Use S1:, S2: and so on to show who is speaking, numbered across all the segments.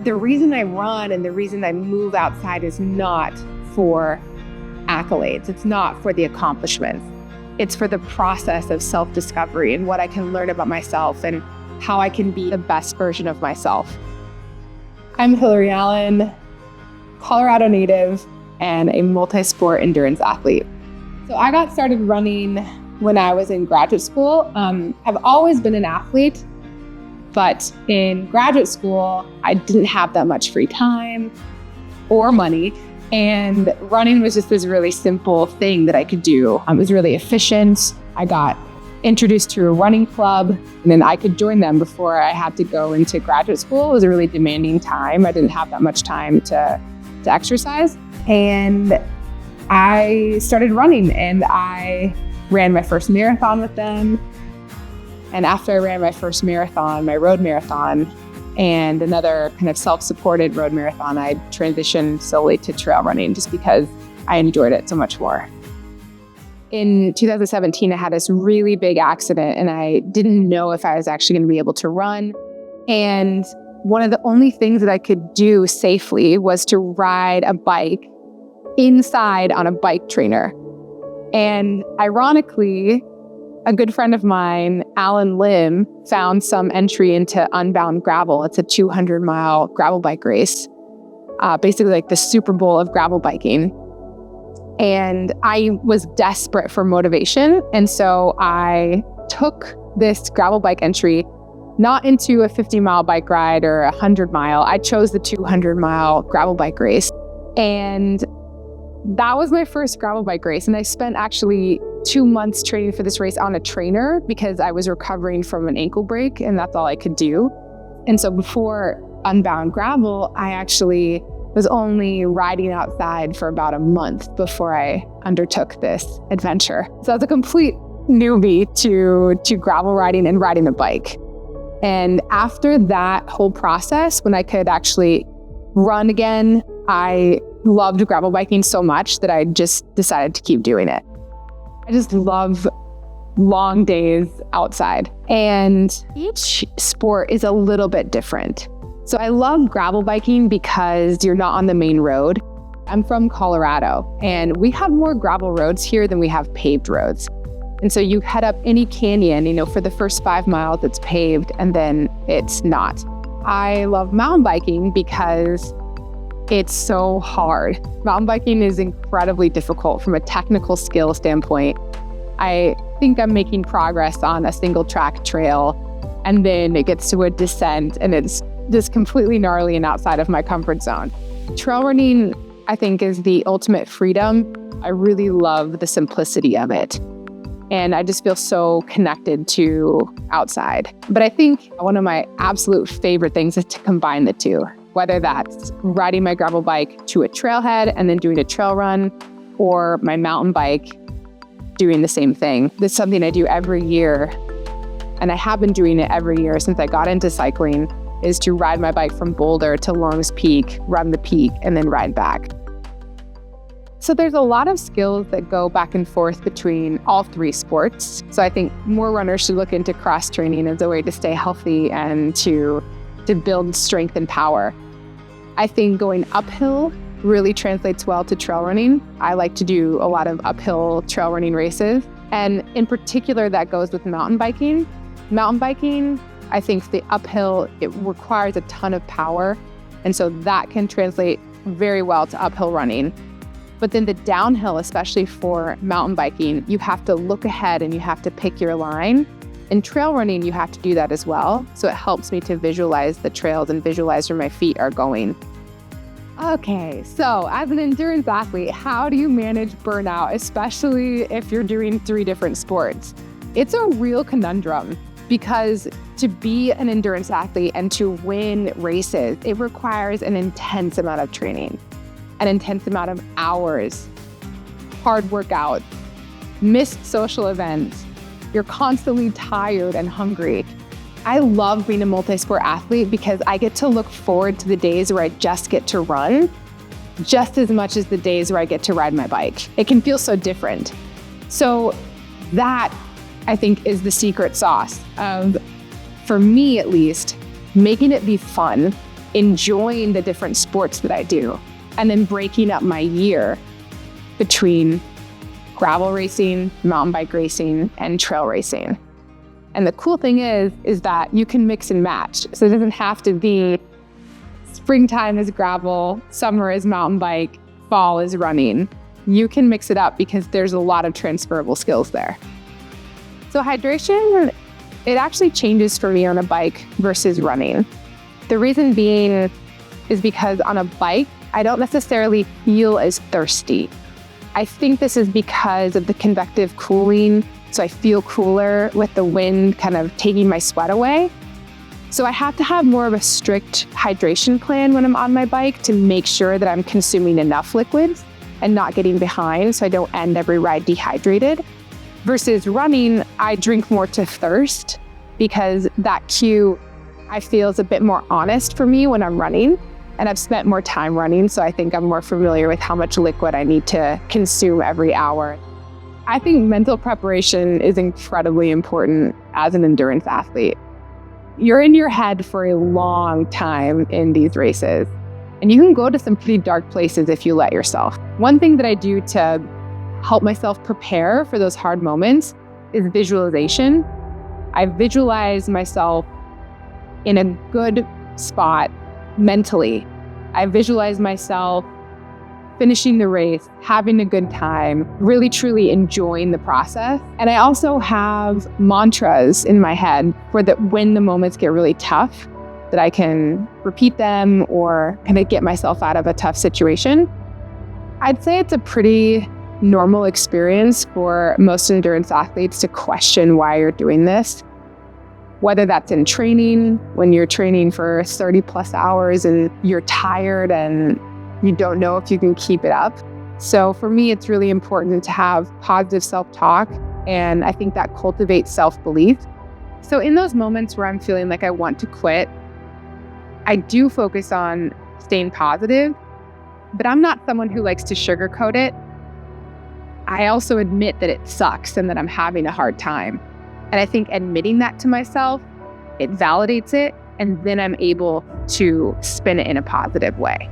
S1: the reason I run and the reason I move outside is not for accolades. It's not for the accomplishments. It's for the process of self-discovery and what I can learn about myself and how I can be the best version of myself. I'm Hillary Allen, Colorado native, and a multi-sport endurance athlete. So I got started running when I was in graduate school. I've always been an athlete, but in graduate school, I didn't have that much free time or money. And running was just this really simple thing that I could do. It was really efficient. I got introduced to a running club, and then I could join them before I had to go into graduate school. It was a really demanding time. I didn't have that much time to exercise. And I started running, and I ran my first marathon with them. And after I ran my first marathon, my road marathon, and another kind of self-supported road marathon, I transitioned solely to trail running just because I enjoyed it so much more. In 2017, I had this really big accident and I didn't know if I was actually going to be able to run. And one of the only things that I could do safely was to ride a bike inside on a bike trainer. And ironically, a good friend of mine, Alan Lim, found some entry into Unbound Gravel. It's a 200-mile gravel bike race, basically like the Super Bowl of gravel biking. And I was desperate for motivation. And so I took this gravel bike entry, not into a 50-mile bike ride or a 100-mile. I chose the 200-mile gravel bike race. And that was my first gravel bike race. And I spent actually 2 months training for this race on a trainer because I was recovering from an ankle break and that's all I could do. And so before Unbound Gravel, I actually was only riding outside for about a month before I undertook this adventure. So I was a complete newbie to gravel riding and riding a bike. And after that whole process, when I could actually run again, I loved gravel biking so much that I just decided to keep doing it. I just love long days outside. And each sport is a little bit different. So I love gravel biking because you're not on the main road. I'm from Colorado and we have more gravel roads here than we have paved roads. And so you head up any canyon, for the first 5 miles it's paved and then it's not. I love mountain biking because it's so hard. Mountain biking is incredibly difficult from a technical skill standpoint. I think I'm making progress on a single track trail, and then it gets to a descent and it's just completely gnarly and outside of my comfort zone. Trail running, I think, is the ultimate freedom. I really love the simplicity of it. And I just feel so connected to outside. But I think one of my absolute favorite things is to combine the two. Whether that's riding my gravel bike to a trailhead and then doing a trail run, or my mountain bike doing the same thing. That's something I do every year, and I have been doing it every year since I got into cycling, is to ride my bike from Boulder to Longs Peak, run the peak, and then ride back. So there's a lot of skills that go back and forth between all three sports. So I think more runners should look into cross training as a way to stay healthy and to build strength and power. I think going uphill really translates well to trail running. I like to do a lot of uphill trail running races. And in particular, that goes with mountain biking. Mountain biking, I think the uphill, it requires a ton of power. And so that can translate very well to uphill running. But then the downhill, especially for mountain biking, you have to look ahead and you have to pick your line. In trail running, you have to do that as well. So it helps me to visualize the trails and visualize where my feet are going. Okay, so as an endurance athlete, how do you manage burnout, especially if you're doing 3 different sports? It's a real conundrum because to be an endurance athlete and to win races, it requires an intense amount of training, an intense amount of hours, hard workouts, missed social events. You're constantly tired and hungry. I love being a multi-sport athlete because I get to look forward to the days where I just get to run just as much as the days where I get to ride my bike. It can feel so different. So that, I think, is the secret sauce of, for me at least, making it be fun enjoying the different sports that I do, and then breaking up my year between gravel racing, mountain bike racing, and trail racing. And the cool thing is that you can mix and match. So it doesn't have to be springtime is gravel, summer is mountain bike, fall is running. You can mix it up because there's a lot of transferable skills there. So hydration, it actually changes for me on a bike versus running. The reason being is because on a bike, I don't necessarily feel as thirsty. I think this is because of the convective cooling. So I feel cooler with the wind kind of taking my sweat away. So I have to have more of a strict hydration plan when I'm on my bike to make sure that I'm consuming enough liquids and not getting behind so I don't end every ride dehydrated. Versus running, I drink more to thirst because that cue I feel is a bit more honest for me when I'm running. And I've spent more time running, so I think I'm more familiar with how much liquid I need to consume every hour. I think mental preparation is incredibly important as an endurance athlete. You're in your head for a long time in these races, and you can go to some pretty dark places if you let yourself. One thing that I do to help myself prepare for those hard moments is visualization. I visualize myself in a good spot mentally. I visualize myself finishing the race, having a good time, really truly enjoying the process. And I also have mantras in my head for that when the moments get really tough, that I can repeat them or kind of get myself out of a tough situation. I'd say it's a pretty normal experience for most endurance athletes to question why you're doing this. Whether that's in training, when you're training for 30 plus hours and you're tired and you don't know if you can keep it up. So for me, it's really important to have positive self-talk, and I think that cultivates self-belief. So in those moments where I'm feeling like I want to quit, I do focus on staying positive, but I'm not someone who likes to sugarcoat it. I also admit that it sucks and that I'm having a hard time. And I think admitting that to myself, it validates it, and then I'm able to spin it in a positive way.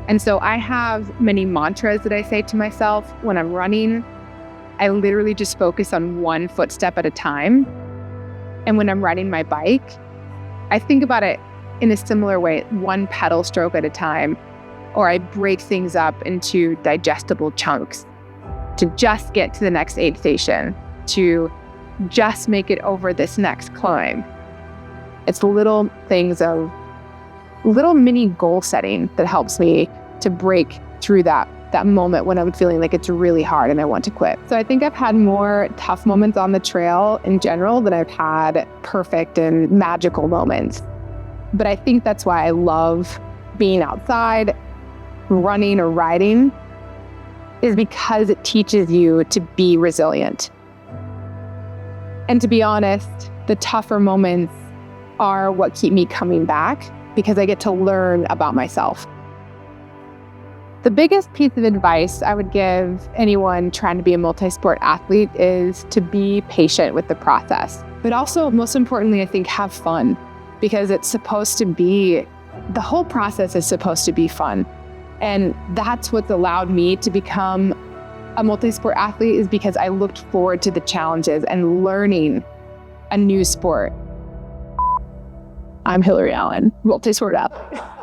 S1: And so I have many mantras that I say to myself when I'm running. I literally just focus on one footstep at a time. And when I'm riding my bike, I think about it in a similar way, one pedal stroke at a time, or I break things up into digestible chunks to just get to the next aid station, to just make it over this next climb. It's little things of little mini goal setting that helps me to break through that moment when I'm feeling like it's really hard and I want to quit. So I think I've had more tough moments on the trail in general than I've had perfect and magical moments. But I think that's why I love being outside, running or riding, is because it teaches you to be resilient. And to be honest, the tougher moments are what keep me coming back because I get to learn about myself. The biggest piece of advice I would give anyone trying to be a multisport athlete is to be patient with the process. But also, most importantly, I think have fun, because it's supposed to be, the whole process is supposed to be fun. And that's what's allowed me to become a multisport athlete, is because I looked forward to the challenges and learning a new sport. I'm Hillary Allen, Multisport Up.